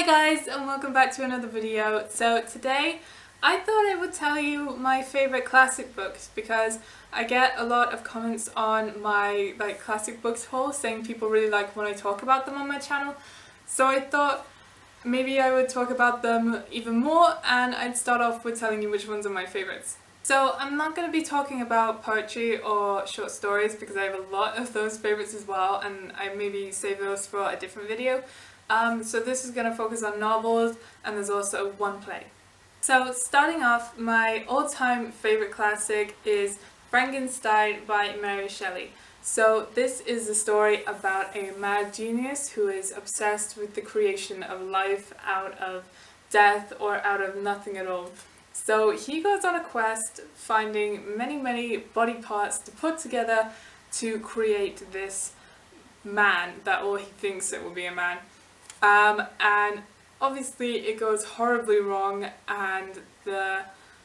Hi guys, and welcome back to another video. So today I thought I would tell you my favourite classic books because I get a lot of comments on my classic books haul saying people really like when I talk about them on my channel. So I thought maybe I would talk about them even more, and I'd start off with telling you which ones are my favourites. So I'm not going to be talking about poetry or short stories because I have a lot of those favourites as well, and I maybe save those for a different video. So this is going to focus on novels, and there's also one play. So starting off, my all-time favourite classic is Frankenstein by Mary Shelley. So this is a story about a mad genius who is obsessed with the creation of life out of death or out of nothing at all. So he goes on a quest finding many body parts to put together to create this man that all he thinks it will be a man. And obviously it goes horribly wrong, and the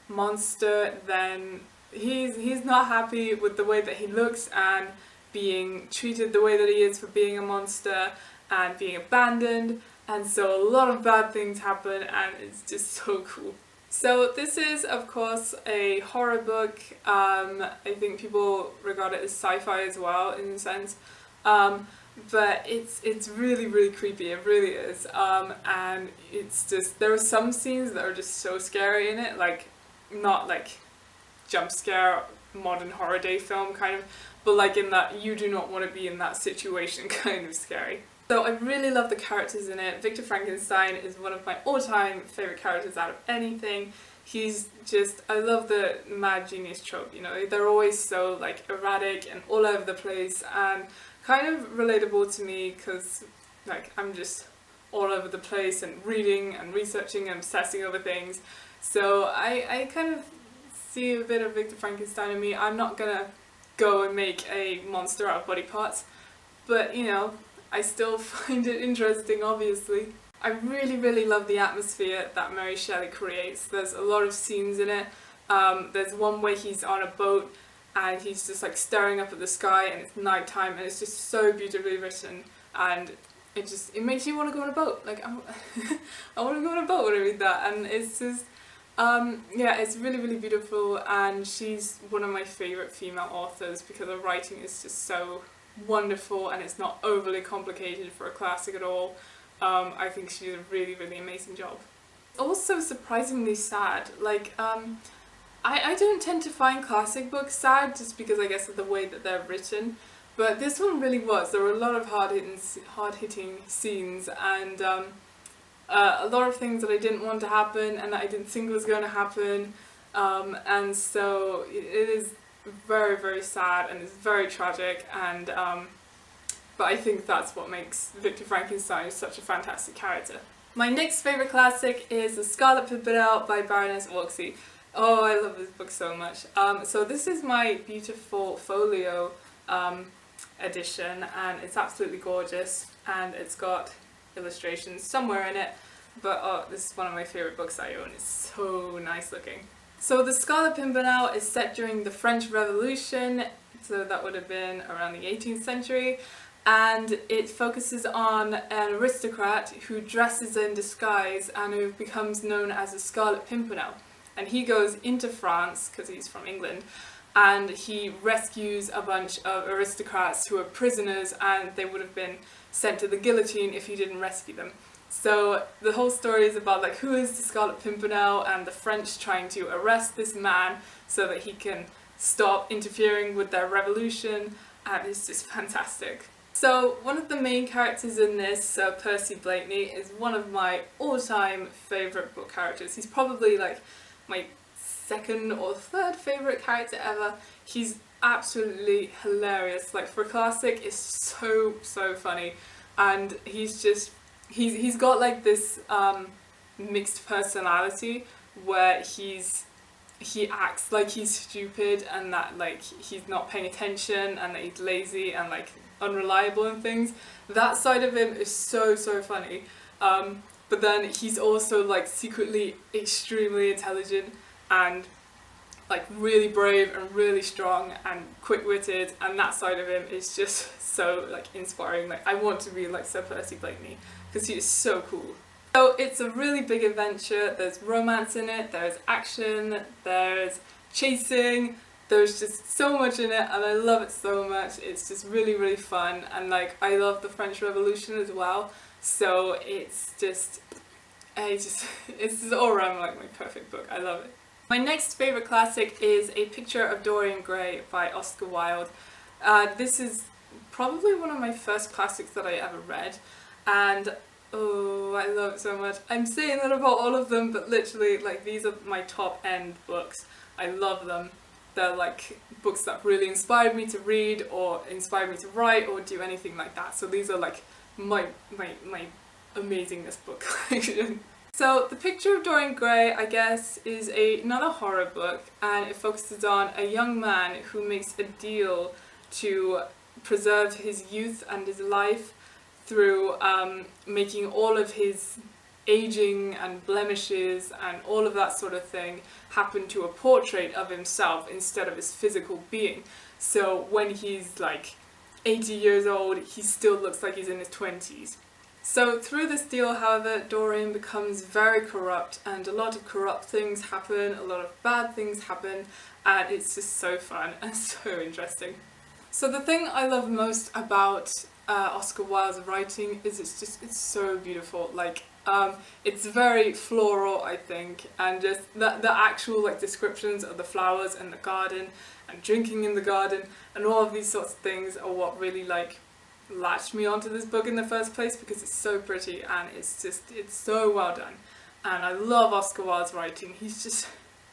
monster then, he's not happy with the way that he looks and being treated the way that he is for being a monster and being abandoned, and so a lot of bad things happen, and it's just so cool. So this is of course a horror book. I think people regard it as sci-fi as well in a sense. But it's really creepy, it really is, and it's just, there are some scenes that are just so scary in it, like, not like jump scare, modern horror day film kind of, but like in that you do not want to be in that situation kind of scary. So I really love the characters in it. Victor Frankenstein is one of my all-time favourite characters out of anything. He's just, I love the mad genius trope, you know, they're always so like erratic and all over the place, and kind of relatable to me because like I'm just all over the place and reading and researching and obsessing over things. So I kind of see a bit of Victor Frankenstein in me. I'm not gonna go and make a monster out of body parts, but you know, I still find it interesting, obviously. I really love the atmosphere that Mary Shelley creates. There's a lot of scenes in it. There's one where he's on a boat and he's just like staring up at the sky, and it's nighttime, and it's just so beautifully written, and it makes you want to go on a boat. Like I want to go on a boat when I read that, and it's just yeah, it's really beautiful, and she's one of my favourite female authors because her writing is just so wonderful and it's not overly complicated for a classic at all. I think she did a really amazing job. Also surprisingly sad, like I don't tend to find classic books sad just because I guess of the way that they're written, but this one really was. There were a lot of hard-hitting scenes, and a lot of things that I didn't want to happen and that I didn't think was going to happen, and so it is very sad and it's very tragic, and but I think that's what makes Victor Frankenstein such a fantastic character. My next favourite classic is The Scarlet Pimpernel by Baroness Orczy. Oh, I love this book so much. So this is my beautiful folio edition, and it's absolutely gorgeous, and it's got illustrations somewhere in it, but oh, this is one of my favourite books I own. It's so nice looking. So The Scarlet Pimpernel is set during the French Revolution, so that would have been around the 18th century, and it focuses on an aristocrat who dresses in disguise and who becomes known as the Scarlet Pimpernel. And he goes into France, because he's from England, and he rescues a bunch of aristocrats who are prisoners, and they would have been sent to the guillotine if he didn't rescue them. So the whole story is about like who is the Scarlet Pimpernel, and the French trying to arrest this man so that he can stop interfering with their revolution, and it's just fantastic. So one of the main characters in this, Percy Blakeney, is one of my all-time favourite book characters. He's probably like my second or third favourite character ever. He's absolutely hilarious. Like for a classic, it's so funny, and he's got like this mixed personality where he acts like he's stupid and that like he's not paying attention and that he's lazy and like unreliable and things. That side of him is so funny. But then he's also like secretly extremely intelligent and like really brave and really strong and quick-witted, and that side of him is just so like inspiring. Like I want to be like Sir Percy Blakeney because he is so cool. So it's a really big adventure. There's romance in it, there's action, there's chasing, there's just so much in it, and I love it so much. It's just really, really fun, and like I love the French Revolution as well, so it's just all around like my perfect book. I love it. My next favourite classic is A Picture of Dorian Gray by Oscar Wilde. This is probably one of my first classics that I ever read, and oh, I love it so much. I'm saying that about all of them, but literally, like, these are my top end books. I love them. They're like books that really inspired me to read or inspired me to write or do anything like that. So these are like my amazingness book collection. So The Picture of Dorian Gray, I guess, is another horror book, and it focuses on a young man who makes a deal to preserve his youth and his life through making all of his aging and blemishes and all of that sort of thing happen to a portrait of himself instead of his physical being. So when he's like 80 years old, he still looks like he's in his 20s. So through this deal, however, Dorian becomes very corrupt, and a lot of corrupt things happen, a lot of bad things happen, and it's just so fun and so interesting. So the thing I love most about Oscar Wilde's writing is it's so beautiful. Like it's very floral, I think, and just the actual like descriptions of the flowers and the garden and drinking in the garden and all of these sorts of things are what really like latched me onto this book in the first place, because it's so pretty and it's so well done. And I love Oscar Wilde's writing. He's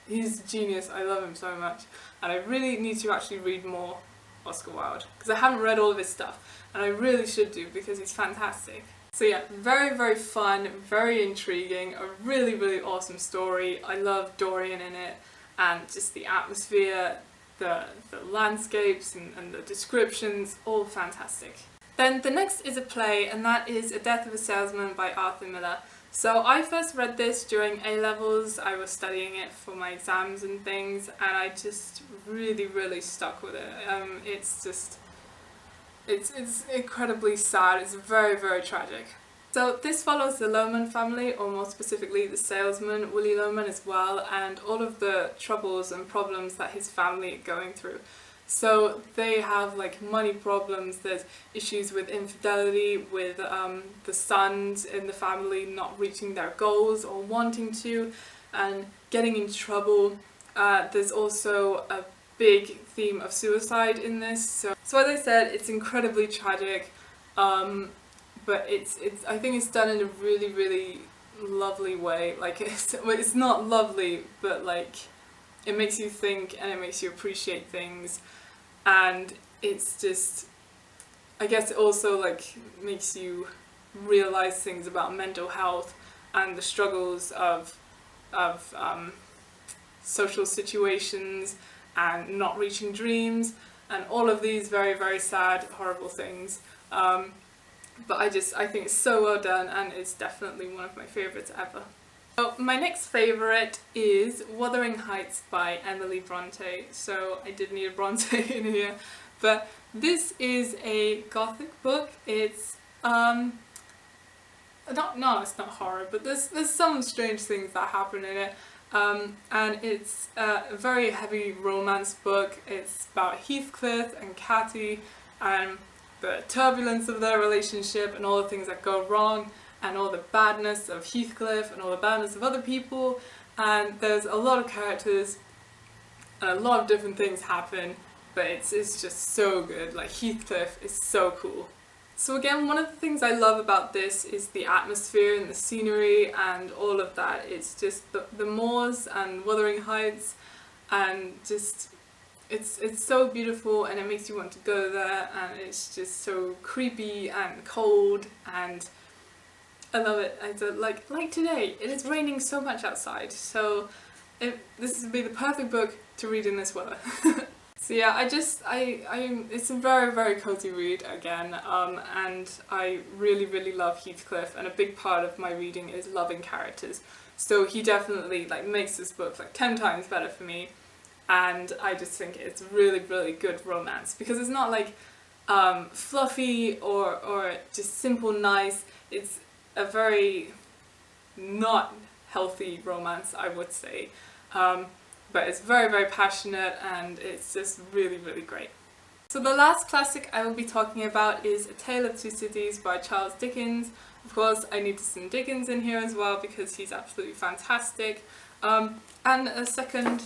a genius. I love him so much, and I really need to actually read more Oscar Wilde, because I haven't read all of his stuff, and I really should do, because he's fantastic. So yeah, very, very fun, very intriguing, a really, really awesome story. I love Dorian in it, and just the atmosphere, the landscapes and the descriptions, all fantastic. Then the next is a play, and that is A Death of a Salesman by Arthur Miller. So I first read this during A-levels. I was studying it for my exams and things, and I just really, really stuck with it. It's incredibly sad. It's very, very tragic. So this follows the Lohman family, or more specifically the salesman, Willie Lohman, as well, and all of the troubles and problems that his family are going through. So they have like money problems, there's issues with infidelity, with the sons in the family not reaching their goals or wanting to, and getting in trouble. There's also a big theme of suicide in this. So as I said, it's incredibly tragic, but I think it's done in a really, really lovely way. Like it's not lovely, but like it makes you think and it makes you appreciate things, and it's just, I guess it also like makes you realize things about mental health and the struggles of social situations and not reaching dreams and all of these very, very sad, horrible things. But I think it's so well done, and it's definitely one of my favourites ever. So my next favourite is Wuthering Heights by Emily Bronte. So I did need a Bronte in here, but this is a gothic book. It's it's not horror, but there's some strange things that happen in it. And it's a very heavy romance book. It's about Heathcliff and Cathy and the turbulence of their relationship and all the things that go wrong and all the badness of Heathcliff and all the badness of other people. And there's a lot of characters and a lot of different things happen, but it's just so good. Like Heathcliff is so cool. So again, one of the things I love about this is the atmosphere and the scenery and all of that. It's just the moors and Wuthering Heights, and just it's so beautiful, and it makes you want to go there, and it's just so creepy and cold, and I love it. Like today, it is raining so much outside, so this would be the perfect book to read in this weather. So yeah, it's a very, very cozy read again, and I really, really love Heathcliff, and a big part of my reading is loving characters. So he definitely like makes this book like 10 times better for me, and I just think it's really, really good romance, because it's not like fluffy or just simple nice. It's a very not healthy romance, I would say. But it's very, very passionate and it's just really, really great. So the last classic I will be talking about is A Tale of Two Cities by Charles Dickens. Of course, I need some Dickens in here as well because he's absolutely fantastic. And a second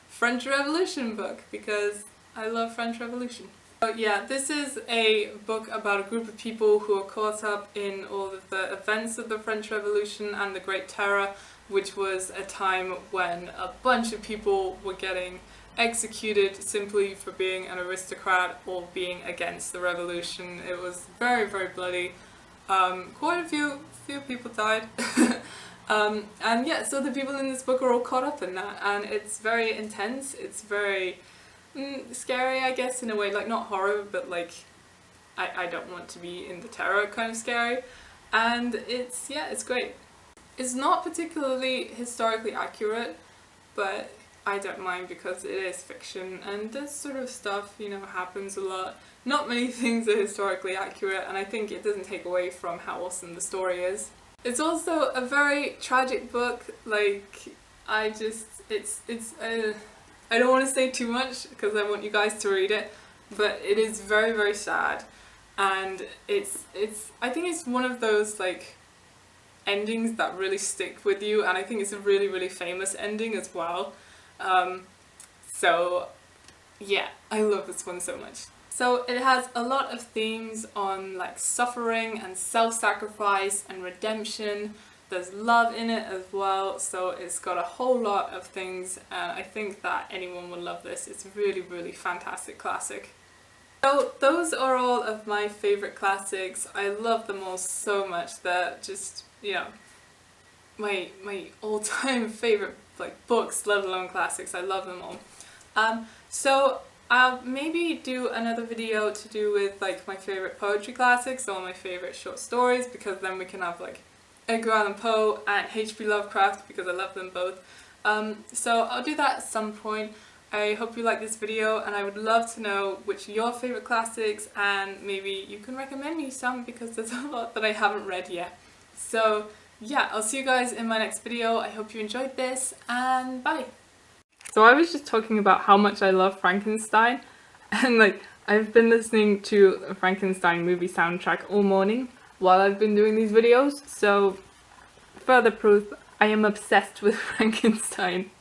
French Revolution book because I love French Revolution. So yeah, this is a book about a group of people who are caught up in all of the events of the French Revolution and the Great Terror, which was a time when a bunch of people were getting executed simply for being an aristocrat or being against the revolution. It was very, very bloody. Quite a few people died. And yeah, so the people in this book are all caught up in that, and it's very intense. It's very scary, I guess, in a way, like not horror, but like I don't want to be in the terror kind of scary. And it's great. It's not particularly historically accurate, but I don't mind because it is fiction and this sort of stuff, you know, happens a lot. Not many things are historically accurate, and I think it doesn't take away from how awesome the story is. It's also a very tragic book. Like, I don't want to say too much because I want you guys to read it, but it is very, very sad, and I think it's one of those like endings that really stick with you, and I think it's a really, really famous ending as well. So yeah, I love this one so much. So it has a lot of themes on like suffering and self-sacrifice and redemption. There's love in it as well, so it's got a whole lot of things, and I think that anyone will love this. It's a really, really fantastic classic. So those are all of my favourite classics. I love them all so much. They're just, you know, my all-time favourite like books, let alone classics. I love them all. So I'll maybe do another video to do with like my favourite poetry classics or my favourite short stories, because then we can have like Edgar Allan Poe and H.P. Lovecraft because I love them both. So I'll do that at some point. I hope you like this video, and I would love to know which are your favourite classics, and maybe you can recommend me some because there's a lot that I haven't read yet. So yeah, I'll see you guys in my next video. I hope you enjoyed this, and bye! So I was just talking about how much I love Frankenstein, and like I've been listening to the Frankenstein movie soundtrack all morning while I've been doing these videos, so further proof I am obsessed with Frankenstein.